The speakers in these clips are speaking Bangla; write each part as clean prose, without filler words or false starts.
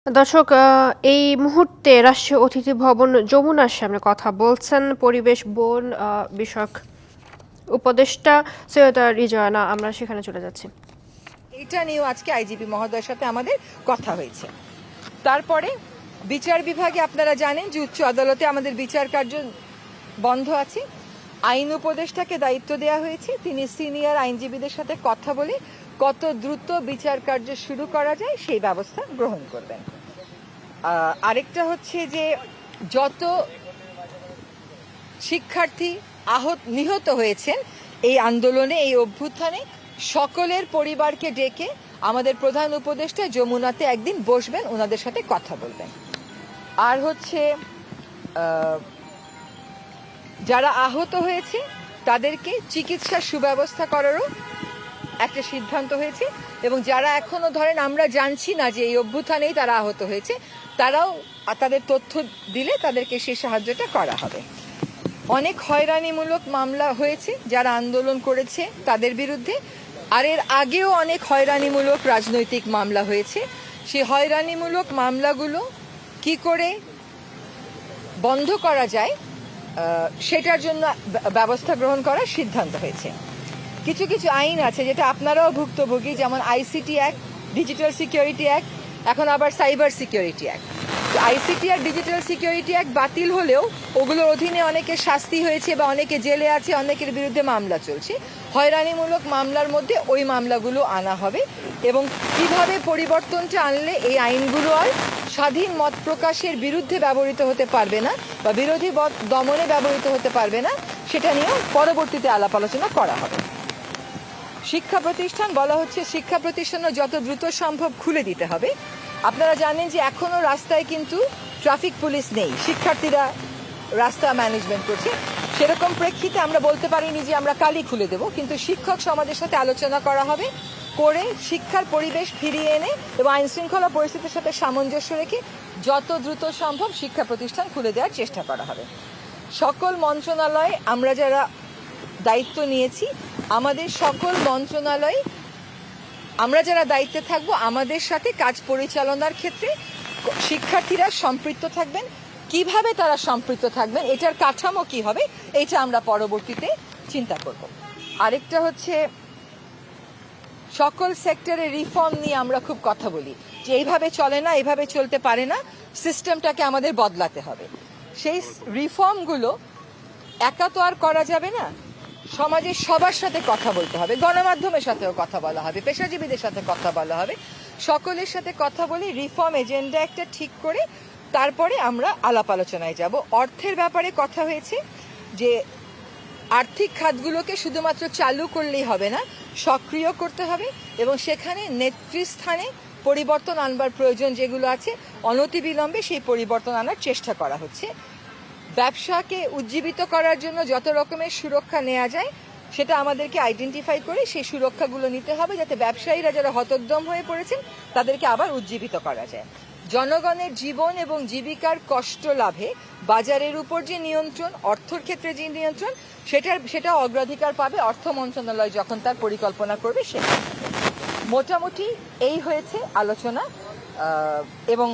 দর্শক, এই মুহূর্তে রাষ্ট্রীয় অতিথি ভবন যমুনার সামনে কথা বলছেন পরিবেশ বন বিষয়ক উপদেষ্টা সৈয়দা রিজওয়ানা। আমরা সেখানে চলে যাচ্ছি। এটা নিয়েও আজকে আইজিপি মহোদয়ের সাথে আমাদের কথা হয়েছে। তারপরে বিচার বিভাগে আপনারা জানেন যে উচ্চ আদালতে আমাদের বিচার কার্য বন্ধ আছে। আইন উপদেষ্টাকে দায়িত্ব দেওয়া হয়েছে, তিনি সিনিয়র আইনজীবীদের সাথে কথা বলে কত দ্রুত বিচার কার্য শুরু করা যায় সেই ব্যবস্থা গ্রহণ করবেন। আরেকটা হচ্ছে যে যত শিক্ষার্থী নিহত হয়েছেন এই আন্দোলনে, এই অভ্যুত্থানে, সকলের পরিবারকে ডেকে আমাদের প্রধান উপদেষ্টা যমুনাতে একদিন বসবেন, ওনাদের সাথে কথা বলবেন। আর হচ্ছে যারা আহত হয়েছে তাদেরকে চিকিৎসার সুব্যবস্থা করারও একটা সিদ্ধান্ত হয়েছে, এবং যারা এখনো ধরেন আমরা জানছি না যে এই অভ্যুত্থানেই তারা আহত হয়েছে, তারাও তাদের তথ্য দিলে তাদেরকে সেই সাহায্যটা করা হবে। অনেক হয়রানিমূলক মামলা হয়েছে যারা আন্দোলন করেছে তাদের বিরুদ্ধে, আর এর আগেও অনেক হয়রানিমূলক রাজনৈতিক মামলা হয়েছে। সেই হয়রানিমূলক মামলাগুলো কি করে বন্ধ করা যায় সেটার জন্য ব্যবস্থা গ্রহণ করার সিদ্ধান্ত হয়েছে। কিছু কিছু আইন আছে যেটা আপনারাও ভুক্তভোগী, যেমন ICT act, digital security act, এখন আবার সাইবার সিকিউরিটি অ্যাক্ট। আইসিটি আর ডিজিটাল সিকিউরিটি অ্যাক্ট বাতিল হলেও ওগুলোর অধীনে অনেকের শাস্তি হয়েছে বা অনেকে জেলে আছে, অনেকের বিরুদ্ধে মামলা চলছে। হয়রানিমূলক মামলার মধ্যে ওই মামলাগুলো আনা হবে, এবং কিভাবে পরিবর্তনটা আনলে এই আইনগুলো আর স্বাধীন মত প্রকাশের বিরুদ্ধে ব্যবহৃত হতে পারবে না বা বিরোধী মত দমনে ব্যবহৃত হতে পারবে না, সেটা নিয়েও পরবর্তীতে আলাপ আলোচনা করা হবে। শিক্ষা প্রতিষ্ঠান বলা হচ্ছে, শিক্ষা প্রতিষ্ঠানও যত দ্রুত সম্ভব খুলে দিতে হবে। আপনারা জানেন যে এখনো রাস্তায় কিন্তু ট্রাফিক পুলিশ নেই, শিক্ষার্থীরা রাস্তা ম্যানেজমেন্ট করছে। সেরকম প্রেক্ষিতে আমরা বলতে পারিনি যে আমরা কালই খুলে দেব, কিন্তু শিক্ষক সমাজের সাথে আলোচনা করা হবে, করে শিক্ষার পরিবেশ ফিরিয়ে এনে এবং আইন শৃঙ্খলা পরিস্থিতির সাথে সামঞ্জস্য রেখে যত দ্রুত সম্ভব শিক্ষা প্রতিষ্ঠান খুলে দেওয়ার চেষ্টা করা হবে। সকল মন্ত্রণালয় আমরা যারা দায়িত্ব নিয়েছি, আমাদের সকল মন্ত্রণালয় আমরা যারা দায়িত্বে থাকবো, আমাদের সাথে কাজ পরিচালনার ক্ষেত্রে শিক্ষার্থীরা সম্পৃক্ত থাকবেন। কিভাবে তারা সম্পৃক্ত থাকবেন, এটার কাঠামো কি হবে, এটা আমরা পরবর্তীতে চিন্তা করব। আরেকটা হচ্ছে সকল সেক্টরে রিফর্ম নিয়ে আমরা খুব কথা বলি যে এইভাবে চলে না, এইভাবে চলতে পারে না, সিস্টেমটাকে আমাদের বদলাতে হবে। সেই রিফর্মগুলো একা তো আর করা যাবে না, সমাজের সবার সাথে কথা বলতে হবে, গণমাধ্যমের সাথেও কথা বলা হবে, পেশাজীবীদের সাথে কথা বলা হবে, সকলের সাথে কথা বলে রিফর্ম এজেন্ডা একটা ঠিক করে তারপরে আমরা আলাপ আলোচনায় যাব। অর্থের ব্যাপারে কথা হয়েছে যে আর্থিক খাতগুলোকে শুধুমাত্র চালু করলেই হবে না, সক্রিয় করতে হবে, এবং সেখানে নেতৃস্থানে পরিবর্তন আনবার প্রয়োজন যেগুলো আছে অনতিবিলম্বে সেই পরিবর্তন আনার চেষ্টা করা হচ্ছে। ব্যবসাকে উজ্জীবিত করার জন্য যত রকমের সুরক্ষা নেওয়া যায় সেটা আমাদেরকে আইডেন্টিফাই করে সেই সুরক্ষাগুলো নিতে হবে, যাতে ব্যবসায়ীরা যারা হতোদ্যম হয়ে পড়েছেন তাদেরকে আবার উজ্জীবিত করা যায়। জনগণের জীবন এবং জীবিকার কষ্ট লাভে বাজারের উপর যে নিয়ন্ত্রণ, অর্থের ক্ষেত্রে যে নিয়ন্ত্রণ, সেটা অগ্রাধিকার পাবে অর্থ মন্ত্রণালয় যখন তার পরিকল্পনা করবে। সেটা মোটামুটি এই হয়েছে আলোচনা, এবং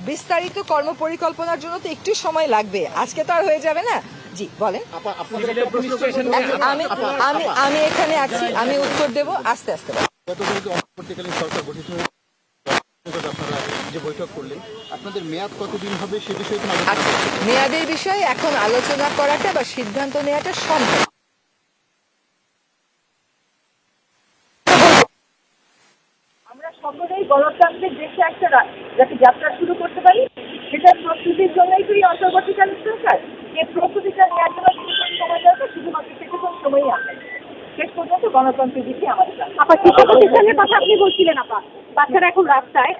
বিস্তারিত কর্ম পরিকল্পনার জন্য তো একটু সময় লাগবে, আজকে তো আর হয়ে যাবে না। জি বলেন। আমি এখানে আছি, আমি উত্তর দেব আস্তে আস্তে। যে বৈঠক করলেন, আপনাদের মেয়াদ কতদিন হবে সে বিষয়ে মেয়াদের বিষয়ে এখন আলোচনা করাটা বা সিদ্ধান্ত নেওয়াটা সম্ভব। আমরা সকলেই গণতান্ত্রিক দেশে একটা যাতে যাত্রা শুরু করতে পারি, সেটার প্রস্তুতির জন্যই তো এই অন্তর্বর্তীকালীন সরকার। এই প্রস্তুতিটা নেওয়ার জন্য কিছুক্ষণ সময় দরকার, শুধুমাত্র কিছুক্ষণ সময়ই আমরা শেষ পর্যন্ত গণতন্ত্রের দিকে আমাদের। শিক্ষা প্রতিষ্ঠানের কথা আপনি বলছিলেন বাচ্চারা এখন রাস্তায়,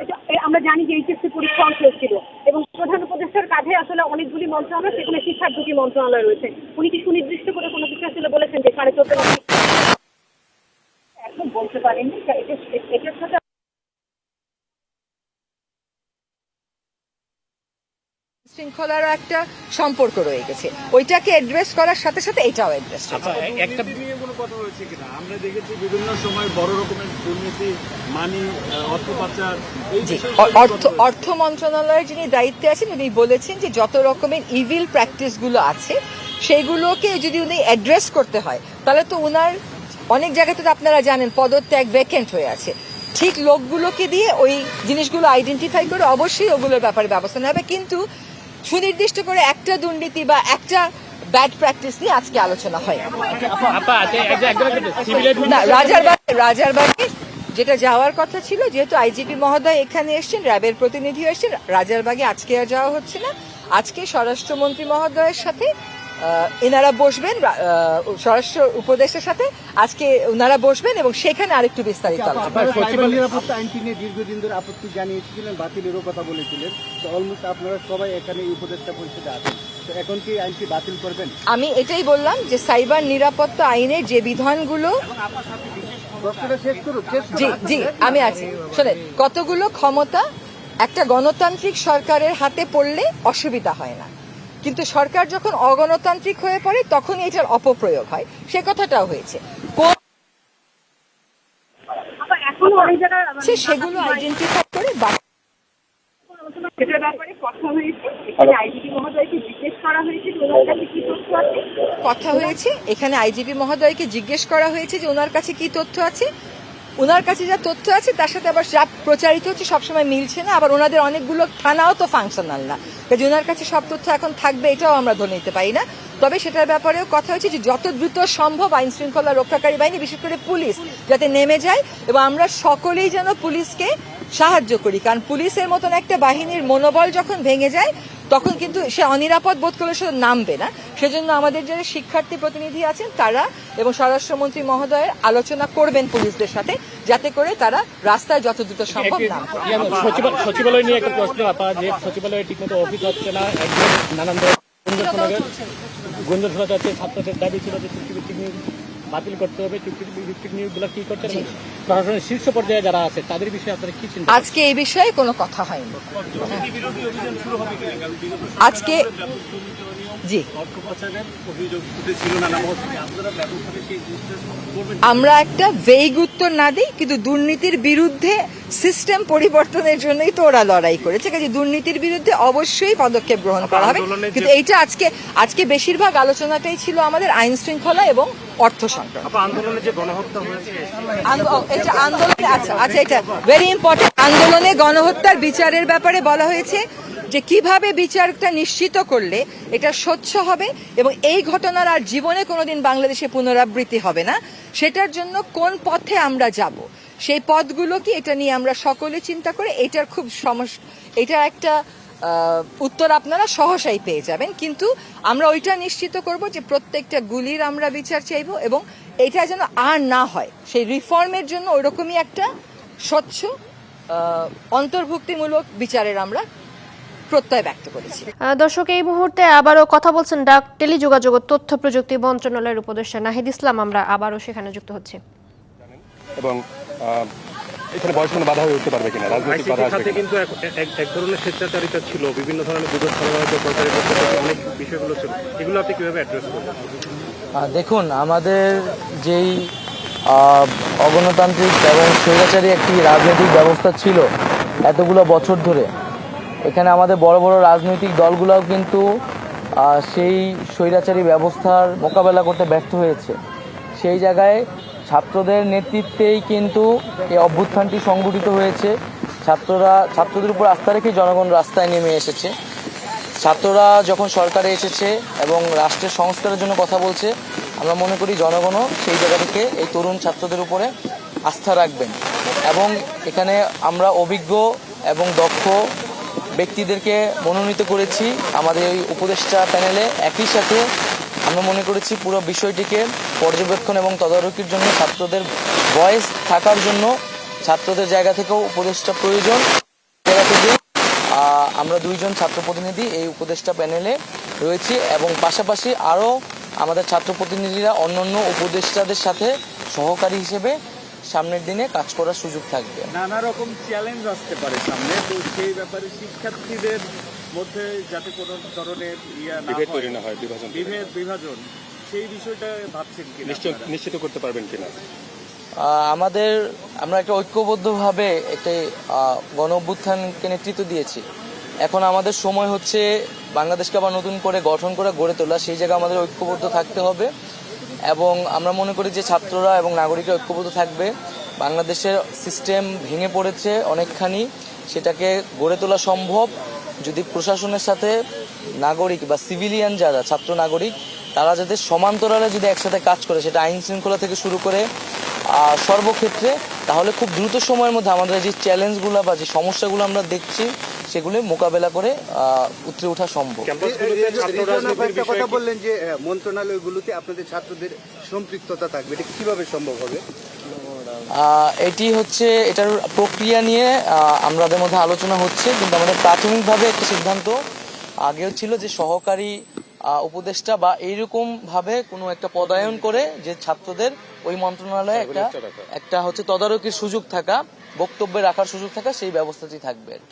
আমরা জানি যে এইচএসসি পরীক্ষা ছিল, এবং প্রধান উপদেষ্টার কাঁধে আসলে অনেকগুলি মন্ত্রণালয়, সেখানে শিক্ষার দুটি মন্ত্রণালয় রয়েছে। উনি কি সুনির্দিষ্ট করে কোনো কিছু আসলে বলেছেন যে 14.5 লাখ? এখন বলতে পারেননি, এটার সাথে শৃঙ্খলারও একটা সম্পর্ক রয়ে গেছে, ওইটাকে অ্যাড্রেস করার সাথে সাথে এটাও অ্যাড্রেস একটা নিয়ে কোনো কথা হয়েছে কিনা? আমরা দেখেছি বিভিন্ন সময় বড় রকমের দুর্নীতি, মানি, অর্থ পাচার, এই অর্থ মন্ত্রণালয়ের যিনি দায়িত্বে আছেন উনি বলেছেন যে যত রকমের ইভিল প্র্যাকটিসগুলো আছে সেইগুলোকে যদি উনি অ্যাড্রেস করতে হয় তাহলে তো উনার অনেক জায়গাতে তো আপনারা জানেন পদত্যাগ ভ্যাকেন্ট হয়ে আছে, ঠিক লোকগুলোকে দিয়ে ওই জিনিসগুলো আইডেন্টিফাই করে অবশ্যই ওগুলোর ব্যাপারে ব্যবস্থা নেওয়া হবে, কিন্তু সুনির্দিষ্ট করে একটা দুর্নীতি বা একটা ব্যাড প্র্যাকটিস নিয়ে আজকে আলোচনা হয় না। রাজারবাগে যেটা যাওয়ার কথা ছিল, যেহেতু আইজিপি মহোদয় এখানে এসেছেন, র্যাবের প্রতিনিধি এসেছেন, রাজারবাগে আজকে আর যাওয়া হচ্ছে না। আজকে স্বরাষ্ট্রমন্ত্রী মহোদয়ের সাথে এনারা বসবেন, স্বরাষ্ট্র উপদেষ্টার সাথে আজকে ওনারা বসবেন এবং সেখানে আরেকটু বিস্তারিত সাইবার নিরাপত্তা আইনটি নিয়ে দীর্ঘদিন ধরে আপত্তি জানিয়েছিলেন, বাতিলেরও কথা বলেছিলেন, তো অলমোস্ট আপনারা সবাই এখানে উপদেষ্টা পরিষদে আছেন, তো এখন কি আইনটি বাতিল করবেন? আমি এটাই বললাম যে সাইবার নিরাপত্তা আইনের যে বিধানগুলো, জি জি আমি আছি, শোনেন, কতগুলো ক্ষমতা একটা গণতান্ত্রিক সরকারের হাতে পড়লে অসুবিধা হয় না, কিন্তু সরকার যখন অগণতান্ত্রিক হয়ে পড়ে তখনই এটার অপপ্রয়োগ হয়, সে কথাটাও হয়েছে। এখনো অনেক জায়গায় সেগুলো আইডেন্টিফাই করে সেটার ব্যাপারে কথা হয়েছে, এখানে আইজিপি মহোদয়কে জিজ্ঞেস করা হয়েছে যে ওনার কাছে কি তথ্য আছে। কথা হয়েছে, এখানে আইজিপি মহোদয়কে জিজ্ঞেস করা হয়েছে যে ওনার কাছে কি তথ্য আছে, ওনার কাছে যা তথ্য আছে তার সাথে আবার যা প্রচারিত হচ্ছে সবসময় মিলছে না, আবার ওনাদের অনেকগুলো থানাও তো ফাংশনাল না, কাজে ওনার কাছে সব তথ্য এখন থাকবে এটাও আমরা ধরে নিতে পারি না। তবে সেটার ব্যাপারেও কথা হয়েছে যে যত দ্রুত সম্ভব আইন শৃঙ্খলা রক্ষাকারী বাহিনী, বিশেষ করে পুলিশ যাতে নেমে যায় এবং আমরা সকলেই যেন পুলিশকে সাহায্য করি, কারণ পুলিশের মতন একটা বাহিনীর মনোবল যখন ভেঙে যায় তখন কিন্তু সে অনিরাপদ বোধ করলে শুধু নামবে না, সেজন্য আমাদের যারা শিক্ষার্থী প্রতিনিধি আছেন তারা এবং স্বরাষ্ট্রমন্ত্রী মহোদয়ের আলোচনা করবেন পুলিশদের সাথে, যাতে করে তারা রাস্তায় যত দ্রুত সম্ভব নাম। সচিবালয় নিয়ে একটা প্রশ্ন, যে সচিবালয়ে ঠিকমতো অফিস হচ্ছে না, নানান গুঞ্জন শোনা যাচ্ছে, ছাত্রদের দাবি ছিল যে চুক্তিভিত্তিক নিয়োগ বাতিল করতে হবে, চুক্তিভিত্তিক নিয়োগগুলো কি করতে হবে, প্রশাসনের শীর্ষ পর্যায়ে যারা আছে তাদের বিষয়ে আপনারা কি চিন্তা? আজকে এই বিষয়ে কোনো কথা হয়নি আজকে। জি, আমরা একটা ভেগ উত্তর না দিই, কিন্তু দুর্নীতির বিরুদ্ধে সিস্টেম পরিবর্তনের জন্যই তো ওরা লড়াই করেছে, কাজে দুর্নীতির বিরুদ্ধে অবশ্যই পদক্ষেপ গ্রহণ করা হবে, কিন্তু এইটা আজকে বেশিরভাগ আলোচনাটাই ছিল আমাদের আইন শৃঙ্খলা এবং অর্থ সংক্রান্ত। আন্দোলনে যে গণহত্যা হয়েছে, আন্দোলনে আচ্ছা এটা ভেরি ইম্পর্টেন্ট, আন্দোলনে গণহত্যার বিচারের ব্যাপারে বলা হয়েছে যে কিভাবে বিচারটা নিশ্চিত করলে এটা স্বচ্ছ হবে এবং এই ঘটনার আর জীবনে কোনোদিন বাংলাদেশে পুনরাবৃত্তি হবে না, সেটার জন্য কোন পথে আমরা যাব, সেই পথগুলো কি, এটা নিয়ে আমরা সকলে চিন্তা করে এটার খুব এটার একটা উত্তর আপনারা সহসাই পেয়ে যাবেন, কিন্তু আমরা ওইটা নিশ্চিত করব যে প্রত্যেকটা গুলির আমরা বিচার চাইব এবং এটা যেন আর না হয়, সেই রিফর্মের জন্য ওইরকমই একটা স্বচ্ছ অন্তর্ভুক্তিমূলক বিচারের আমরা প্রত্যয় ব্যক্ত করেছি। দর্শক, এই মুহূর্তে আবারও কথা বলছেন ডাক টেলিযোগাযোগ ও তথ্য প্রযুক্তি মন্ত্রণালয়ের উপদেষ্টা নাহিদ ইসলাম, আমরা আবারও সেখানে যুক্ত হচ্ছি। এবং এখানে বয়স কোনো বাধা হয়ে উঠতে পারবে কিনা, রাজনৈতিক বাধা আসবে কিনা? কিন্তু এক ধরনের স্বেচ্ছাচারিতা ছিল, বিভিন্ন ধরনের গুজব সরবরাহ প্রচারিত অনেক বিষয়গুলো ছিল, এগুলো আপনি কিভাবে অ্যাড্রেস করবেন? দেখুন, আমাদের যেই অগণতান্ত্রিক এবং স্বৈরাচারী একটি রাজনৈতিক ব্যবস্থা ছিল এতগুলো বছর ধরে, এখানে আমাদের বড় বড় রাজনৈতিক দলগুলোও কিন্তু সেই স্বৈরাচারী ব্যবস্থার মোকাবেলা করতে ব্যর্থ হয়েছে। সেই জায়গায় ছাত্রদের নেতৃত্বেই কিন্তু এই অভ্যুত্থানটি সংগঠিত হয়েছে। ছাত্রদের উপর আস্থা রেখে জনগণ রাস্তায় নেমে এসেছে। ছাত্ররা যখন সরকারে এসেছে এবং রাষ্ট্রের সংস্কারের জন্য কথা বলছে, আমরা মনে করি জনগণও সেই জায়গা থেকে এই তরুণ ছাত্রদের উপরে আস্থা রাখবেন এবং এখানে আমরা অভিজ্ঞ এবং দক্ষ ব্যক্তিদেরকে মনোনীত করেছি আমাদের এই উপদেষ্টা প্যানেলে। একই সাথে আমরা মনে করেছি পুরো বিষয়টিকে পর্যবেক্ষণ এবং তদারকির জন্য ছাত্রদের ভয়েস থাকার জন্য ছাত্রদের জায়গা থেকেও উপদেষ্টা প্রয়োজন। জায়গা থেকে আমরা 2 জন ছাত্র প্রতিনিধি এই উপদেষ্টা প্যানেলে রয়েছি এবং পাশাপাশি আরও আমাদের ছাত্র প্রতিনিধিরা অন্যান্য উপদেষ্টাদের সাথে সহকারী হিসেবে সামনের দিনে কাজ করার সুযোগ থাকবে। নানা রকম চ্যালেঞ্জ আসতে পারে সামনে, তো সেই ব্যাপারে শিক্ষার্থীদের মধ্যে যাতে কোনো ধরনের বিভেদ তৈরি না হয়, বিভাজন সেই বিষয়টা ভাবছেন কি নিশ্চিত করতে পারবেন কিনা? আমরা একটা ঐক্যবদ্ধভাবে একটি গণ অভ্যুত্থানকে নেতৃত্ব দিয়েছি। এখন আমাদের সময় হচ্ছে বাংলাদেশকে আবার নতুন করে গঠন করে গড়ে তোলা। সেই জায়গায় আমাদের ঐক্যবদ্ধ থাকতে হবে এবং আমরা মনে করি যে ছাত্ররা এবং নাগরিকরা ঐক্যবদ্ধ থাকবে। বাংলাদেশের সিস্টেম ভেঙে পড়েছে অনেকখানি, সেটাকে গড়ে তোলা সম্ভব যদি প্রশাসনের সাথে নাগরিক বা সিভিলিয়ান যারা ছাত্র নাগরিক তারা যাতে সমান্তরালে যদি একসাথে কাজ করে, সেটা আইন শৃঙ্খলা থেকে শুরু করে সর্বক্ষেত্রে, তাহলে খুব দ্রুত সময়ের মধ্যে আমাদের যে চ্যালেঞ্জগুলো বা যে সমস্যাগুলো আমরা দেখছি সেগুলি মোকাবেলা করে উতরে ওঠা সম্ভব। কথা বললেন যে মন্ত্রণালয়গুলোতে আপনাদের ছাত্রদের সম্পৃক্ততা থাকবে, এটা কিভাবে সম্ভব হবে? এটি হচ্ছে এটার প্রক্রিয়া নিয়ে আমাদের মধ্যে আলোচনা হচ্ছে, কিন্তু আমাদের প্রাথমিকভাবে একটা সিদ্ধান্ত আগেও ছিল যে সহকারী উপদেষ্টা বা এইরকম ভাবে কোনো একটা পদায়ন করে যে ছাত্রদের ওই মন্ত্রণালয়ে একটা হচ্ছে তদারকির সুযোগ থাকা, বক্তব্যে রাখার সুযোগ থাকা, সেই ব্যবস্থাটি থাকবে আর কি।